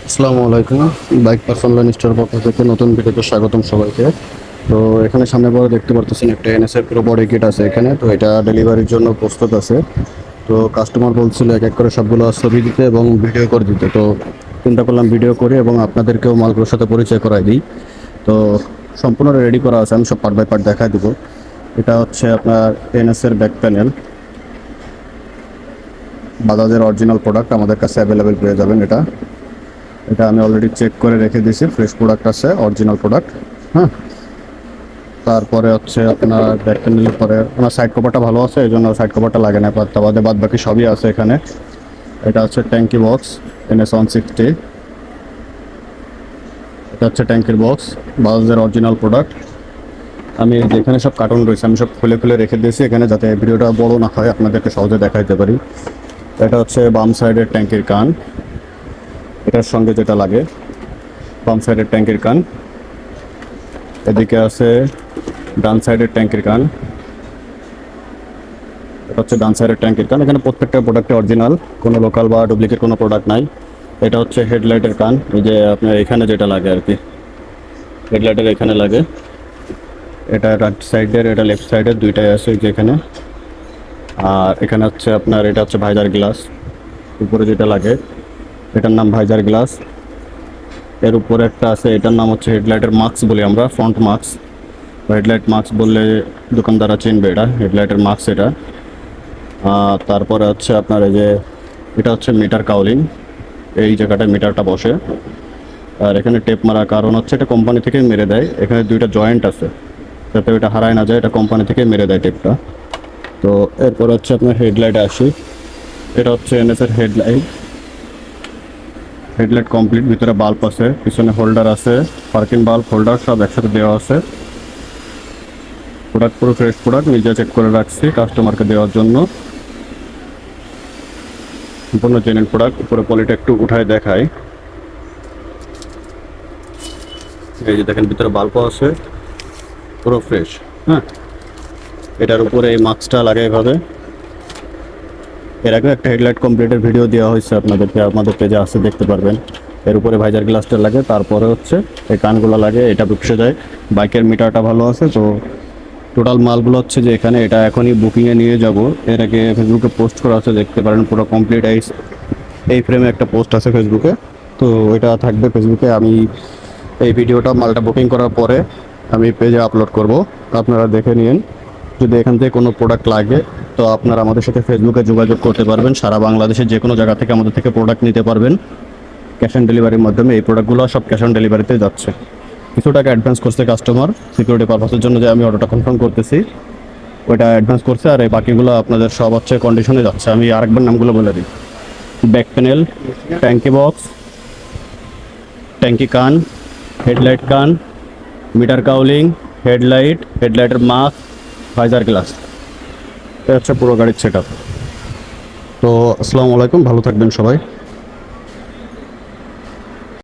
আসসালামু আলাইকুম। Bike personal line store পক্ষ থেকে নতুন ভিডিওতে স্বাগতম সবাইকে। তো এখানে সামনে বড় দেখতে পারতেছেন একটা এনএসের পুরো বডি কিট আছে এখানে। তো এটা ডেলিভারির জন্য প্রস্তুত আছে। তো কাস্টমার বলছিল এক এক করে সবগুলো ছবি দিতে এবং ভিডিও করে দিতে। তো চিন্তা করলাম ভিডিও করি এবং আপনাদেরকেও মালগুলোর সাথে পরিচয় করাই দিই। তো সম্পূর্ণ রেডি করা আছে, আমি সব পার্ট বাই পার্ট দেখাই দেবো। এটা হচ্ছে আপনার এনএসের ব্যাক প্যানেল, বাজাজের অরিজিনাল প্রোডাক্ট আমাদের কাছে অ্যাভেলেবেল পেয়ে যাবেন। এটা এটা আমি অলরেডি চেক করে রেখে দিয়েছি, ফ্রেশ প্রোডাক্ট আছে, অরিজিনাল প্রোডাক্ট। হ্যাঁ, তারপরে হচ্ছে আপনার ব্যাক প্যানেলের পরে আপনার সাইড কভারটা ভালো আছে, এই জন্য সাইড কভারটা লাগে না, তা বাদে বাদ বাকি সবই আছে এখানে। এটা হচ্ছে ট্যাঙ্কি বক্স NS 160, এটা হচ্ছে ট্যাঙ্কির বক্স, বাজাজের অরিজিনাল প্রোডাক্ট। আমি যেখানে সব কার্টুন রয়েছে আমি সব খুলে খুলে রেখে দিয়েছি এখানে, যাতে ভিডিওটা বড় না হয়, আপনাদেরকে সহজে দেখাইতে পারি। এটা হচ্ছে বাম সাইডের ট্যাঙ্কির কান, এটার সঙ্গে যেটা লাগে বাম সাইডের ট্যাঙ্কির কান। এদিকে আছে ডান সাইডের ট্যাঙ্কির কান, এটা হচ্ছে ডান সাইডের ট্যাঙ্কির কান। এখানে প্রত্যেকটা প্রোডাক্টে অরিজিনাল, কোনো লোকাল বা ডুপ্লিকেট কোনো প্রোডাক্ট নাই। এটা হচ্ছে হেডলাইটের কান, এই যে আপনার এখানে যেটা লাগে আর কি, হেডলাইটের এখানে লাগে। এটা রাইট সাইডের, এটা লেফট সাইডের, দুইটাই আছে যেখানে। আর এখানে হচ্ছে আপনার এটা হচ্ছে ভাইজার গ্লাস, উপরে যেটা লাগে এটার নাম ভাইজার গ্লাস। এর উপরে একটা আছে, এটার নাম হচ্ছে হেডলাইটের মাস্ক বলি আমরা, ফ্রন্ট মাস্ক। হেডলাইট মাস্ক বললে দোকানদাররা চিনবে, এটা হেডলাইটের মাস্ক এটা। তারপরে হচ্ছে আপনার এই যে এটা হচ্ছে মিটার কাউলিং, এই জায়গাটায় মিটারটা বসে। আর এখানে টেপ মারা কারণ হচ্ছে এটা কোম্পানি থেকে মেরে দেয়, এখানে দুইটা জয়েন্ট আছে যাতে এটা হারায় না যায়, এটা কোম্পানি থেকে মেরে দেয় টেপটা। তো এরপর হচ্ছে আপনার হেডলাইটে আসি, এটা হচ্ছে এনএসের হেডলাইট। হেডলাইট কমপ্লিট, ভিতরে বাল্ব আছে, পিছনে হোল্ডার আছে, পার্কিং বাল্ব হোল্ডার সব একসাথে দেওয়া আছে। প্রোডাক্ট পুরো ফ্রেশ প্রোডাক্ট, নিজে চেক করে রাখছি কাস্টমারকে দেওয়ার জন্য, সম্পূর্ণ জেনুইন প্রোডাক্ট। উপরে পলিটা একটু উঠায় দেখায়, এই যে দেখেন ভিতরে বাল্বও আছে, পুরো ফ্রেশ। হ্যাঁ, এটার উপরে এই মাস্কটা লাগে এভাবে। এর আগে একটা হেডলাইট কমপ্লিটের ভিডিও দেওয়া হয়েছে আপনাদেরকে, আমাদের পেজে আসে দেখতে পারবেন। এর উপরে ভাইজার গ্লাসটা লাগে, তারপরে হচ্ছে এই কানগুলো লাগে, এটা বসে যায়। বাইকের মিটারটা ভালো আছে। তো টোটাল মালগুলো হচ্ছে যে এখানে, এটা এখনই বুকিংয়ে নিয়ে যাব। এর আগে ফেসবুকে পোস্ট করা আছে, দেখতে পারেন পুরো কমপ্লিট এই ফ্রেমে একটা পোস্ট আছে ফেসবুকে, তো এটা থাকবে ফেসবুকে। আমি এই ভিডিওটা মালটা বুকিং করার পরে আমি পেজে আপলোড করব, আপনারা দেখে নিন। যদি এখান থেকে কোনো প্রোডাক্ট লাগে তো আপনারা আমাদের সাথে ফেসবুকে যোগাযোগ করতে পারবেন। সারা বাংলাদেশের যে কোনো জায়গা থেকে আমাদের থেকে প্রোডাক্ট নিতে পারবেন ক্যাশ অন ডেলিভারির মাধ্যমে। এই প্রোডাক্টগুলো সব ক্যাশ অন ডেলিভারিতে যাচ্ছে। কিছু টাকা অ্যাডভান্স করছে কাস্টমার সিকিউরিটি পারপাসের জন্য, যে আমি অর্ডারটা কনফার্ম করতেছি, ওইটা অ্যাডভান্স করছে। আর এই বাকিগুলো আপনাদের সব হচ্ছে কন্ডিশনে যাচ্ছে। আমি আরেকবার নামগুলো বলে দিই: ব্যাক প্যানেল, ট্যাঙ্কি বক্স, ট্যাঙ্কি কান, হেডলাইট কান, মিটার কাউলিং, হেডলাইটের মাস্ক, ভাইজার গ্লাস। এটা হচ্ছে পুরো গাড়ির সেট আপ। তো আসসালামু আলাইকুম, ভালো থাকবেন সবাই।